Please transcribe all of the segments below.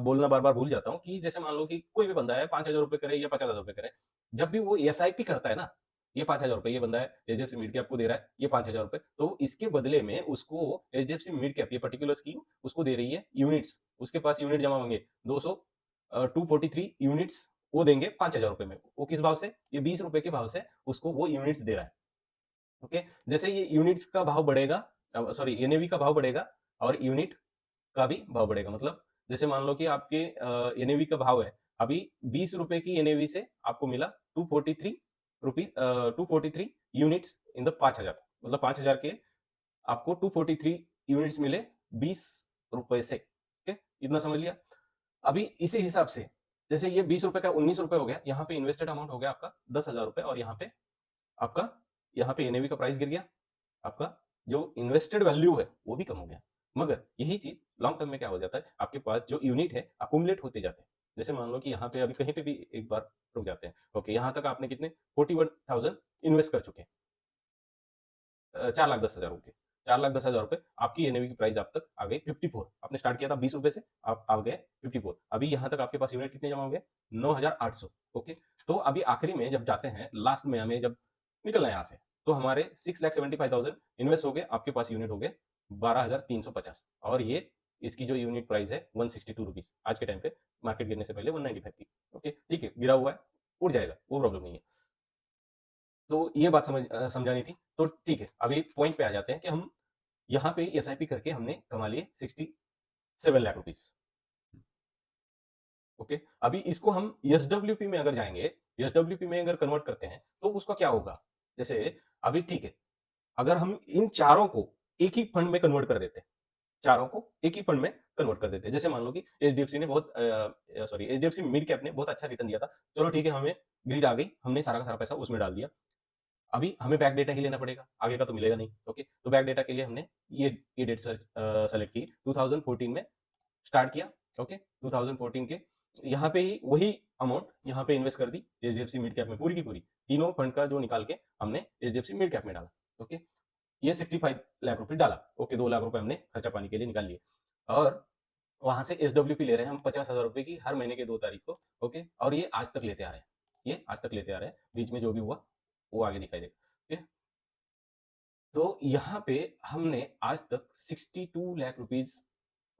बोलना बार-बार भूल जाता हूँ कि जैसे मान लो कि कोई भी बंदा है ₹5000 करे या ₹50,000 करे, जब भी वो एसआईपी करता है ना, ये ₹5000 ये बंदा है, एचडीएफसी मिड कैप को दे रहा है, ये ₹5000 तो इसके बदले में उसको एचडीएफसी मिड कैप ये पर्टिकुलर स्कीम उसको दे रही है यूनिट्स। उसके पास यूनिट जमा होंगे 200 243 यूनिट्स वो देंगे ₹5000 में। वो किस भाव से? ये ₹20 के भाव से उसको वो यूनिट्स दे रहा है। ओके? जैसे ये यूनिट्स का भाव बढ़ेगा सॉरी एनएवी का भाव बढ़ेगा और यूनिट का भी भाव बढ़ेगा। मतलब जैसे मान लो कि आपके एनएवी का भाव है, अभी ₹20 की एनएवी से आपको मिला 243 243 यूनिट्स इन द 5000 मतलब 5000 के आपको 243 यूनिट्स मिले ₹20 से। ठीक है? इतना समझ लिया? अभी इसी हिसाब से जैसे ये ₹20 का ₹19 हो गया, यहाँ पे इन्वेस्टेड अमाउंट हो गया आपका ₹10,000 और यहाँ पे आपका यहाँ पे एनएवी का प्राइस गिर गया। आपका जो इन्वेस्टेड वैल्यू है, वो भी कम हो गया। मगर यही चीज़ लॉन्ग टर्म में क्या हो जाता है, आपके पास जो यूनिट है अक्युमुलेट होते जाते हैं। जैसे मान लो कि यहाँ पे अभी कहीं पे भी एक बार रुक जाते हैं। ओके, यहाँ तक आपने कितने 41,000 इन्वेस्ट कर चुके हैं। 4,10,000 रुपए। 4,10,000 रुपए आपकी एनएवी की प्राइस आप तक आ गई 54। आपने स्टार्ट किया था ₹20 से, आप आ गए 54। अभी यहाँ तक आपके पास यूनिट कितने जमा हो गए? 9,800। ओके, तो अभी आखिरी में जब जाते हैं, लास्ट में हमें जब निकलना है यहाँ से, तो हमारे 6,75,000 इन्वेस्ट हो गए, आपके पास यूनिट हो गए 12,350 और ये इसकी जो यूनिट प्राइस है 162 रुपीज़ आज के टाइम पे, मार्केट गिरने से पहले 195 थी। ओके, ठीक है, गिरा हुआ है, उड़ जाएगा, वो प्रॉब्लम नहीं है। तो ये बात समझानी थी। तो ठीक है, अभी पॉइंट पे आ जाते हैं कि हम यहाँ पे एसआईपी करके हमने कमा लिए 67 लाख रुपीज़। ओके, अभी इसको हम एसडब्ल्यूपी में अगर जाएँगे, एसडब्ल्यूपी में अगर कन्वर्ट करते हैं, तो उसका क्या होगा? जैसे अभी ठीक है, अगर हम इन चारों को एक ही फंड में कन्वर्ट कर देते हैं, चारों को एक ही फंड में कन्वर्ट कर देते हैं। जैसे मान लो कि एचडीएफसी ने बहुत सॉरी एचडीएफसी मिड कैप ने बहुत अच्छा रिटर्न दिया था। चलो ठीक है, हमें ग्रीड आ गई, हमने सारा का सारा पैसा उसमें डाल दिया। अभी हमें बैक डेटा ही लेना पड़ेगा, आगे का तो मिलेगा नहीं। ओके, तो बैक डेटा के लिए हमने ये डेट सेलेक्ट की 2014 में स्टार्ट किया। ओके, 2014 के यहाँ पे ही वही अमाउंट यहाँ पे इन्वेस्ट कर दी एचडीएफसी मिड कैप में पूरी की पूरी। तीनों फंड का जो निकाल के हमने एचडीएफसी मिड कैप में डाला। ओके, ये 65 लाख रुपए डाला। ओके, 2 लाख रुपए हमने खर्चा पानी के लिए निकाल लिए और वहां से एसडब्ल्यूपी ले रहे हैं हम 50,000 रुपए की हर महीने के 2 तारीख को। ओके, और ये आज तक लेते आ रहे हैं, ये आज तक लेते आ रहे हैं। बीच में जो भी हुआ वो आगे दिखाई देगा। ठीक है, तो यहाँ पे हमने आज तक 62 लाख रुपीज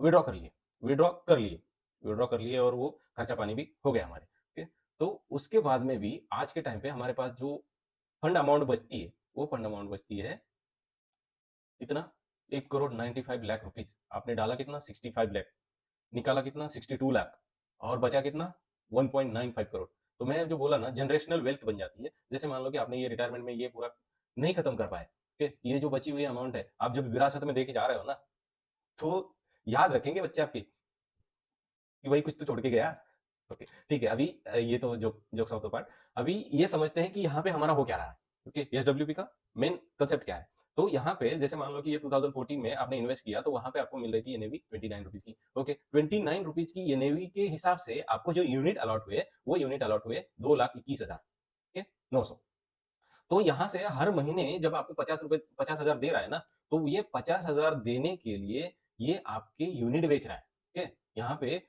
विड्रॉ कर लिए, विड्रॉ कर लिए, विड्रॉ कर लिए और वो खर्चा पानी भी हो गया हमारे। ठीक है, तो उसके बाद में भी आज के टाइम पे हमारे पास जो फंड अमाउंट बचती है, वो फंड अमाउंट बचती है कितना? 1,95,00,000 रुपीज। आपने डाला कितना? 65 लाख, निकाला कितना? 62 लाख और बचा कितना? 1.95 करोड़। तो मैं जो बोला ना, जनरेशनल वेल्थ बन जाती है। जैसे मान लो कि आपने ये रिटायरमेंट में ये पूरा नहीं खत्म कर पाए, ठीक है? ये जो बची हुई अमाउंट है, आप जब विरासत में देके जा रहे हो ना, तो याद रखेंगे बच्चे आपके कि भाई कुछ तो छोड़ के गया। ओके, ठीक है, अभी ये तो जोक्स ऑफ द पार्ट। अभी ये समझते हैं कि यहाँ पे हमारा हो क्या रहा है। ओके, एसडब्ल्यूपी का मेन कंसेप्ट क्या है? तो यहाँ पे जैसे मान लो कि ये 2014 में आपने इन्वेस्ट किया, तो वहां पे आपको मिल रही थी एनएवी 29 रुपीज की। ओके, 29 रुपीज की एनएवी के हिसाब से आपको जो यूनिट अलॉट हुए, वो यूनिट अलॉट हुए 2,21,000। ठीक है, 900। तो यहाँ से हर महीने जब आपको 50 रुपए 50,000 दे रहा है ना, तो ये 50,000 देने के लिए ये आपके यूनिट बेच रहा है। ठीक है, यहाँ पे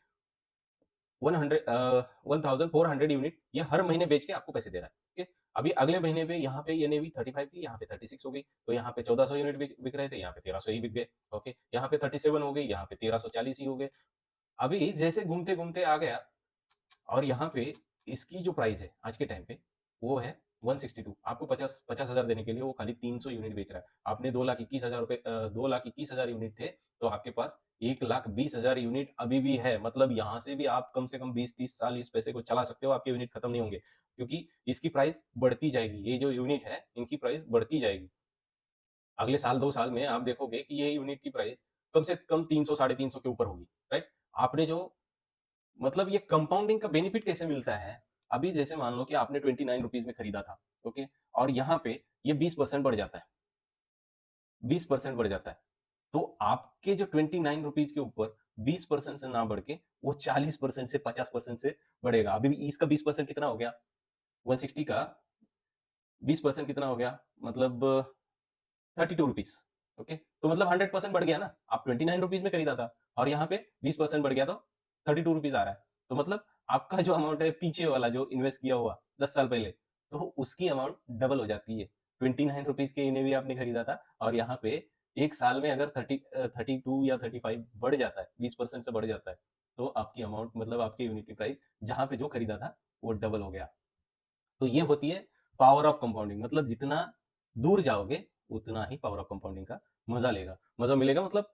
1400 यूनिट ये हर महीने बेच के आपको पैसे दे रहा है। ठीक है, अभी अगले महीने पे यहाँ पे ये नेवी 35 थी, यहाँ पे 36 हो गई, तो यहाँ पे 1400 यूनिट बिक रहे थे, यहाँ पे 1300 ही बिक गए। ओके, यहाँ पे 37 हो गई, यहाँ पे 1340 ही हो गए। अभी जैसे घूमते घूमते आ गया और यहाँ पे इसकी जो प्राइस है आज के टाइम पे वो है 162। आपको 50,000 देने के लिए वो खाली 300 यूनिट बेच रहा है। आपने 2,21,000 रुपए 2,21,000 यूनिट थे, तो आपके पास 1,20,000 यूनिट अभी भी है। मतलब यहाँ से भी आप कम से कम 20-30 साल इस पैसे को चला सकते हो, आपके यूनिट खत्म नहीं होंगे, क्योंकि इसकी प्राइस बढ़ती जाएगी। ये जो यूनिट है इनकी प्राइस बढ़ती जाएगी। अगले साल 2 साल में आप देखोगे कि ये यूनिट की प्राइस कम से कम 300 साढ़े 300 के ऊपर होगी। राइट, आपने जो मतलब ये कंपाउंडिंग का बेनिफिट कैसे मिलता है? अभी जैसे मान लो कि आपने 29 रुपीज में खरीदा था। ओके, और यहाँ पे ये 20% बढ़ जाता है, 20% बढ़ जाता है, तो आपके जो 29 रुपीज के ऊपर 20% से ना बढ़ के वो 40% से 50% से बढ़ेगा। अभी भी इसका 20% कितना हो गया? 160 का 20% कितना हो गया? मतलब 32 रुपीज। ओके, तो मतलब 100% बढ़ गया ना। आप 29 रुपीज में खरीदा था और यहाँ पे 20% बढ़ गया, तो ₹32 आ रहा है। तो मतलब आपका जो अमाउंट है पीछे वाला जो इन्वेस्ट किया हुआ 10 साल पहले, तो उसकी अमाउंट डबल हो जाती है। ₹29 के इन्हें भी आपने खरीदा था और यहाँ पे 1 साल में अगर 32 या 35 बढ़ जाता है, 20% से बढ़ जाता है, तो आपकी अमाउंट मतलब आपकी यूनिटी प्राइस जहाँ पे जो खरीदा था, वो डबल हो गया। तो ये होती है पावर ऑफ कंपाउंडिंग मतलब जितना दूर जाओगे, उतना ही पावर ऑफ कंपाउंडिंग का मज़ा मिलेगा मतलब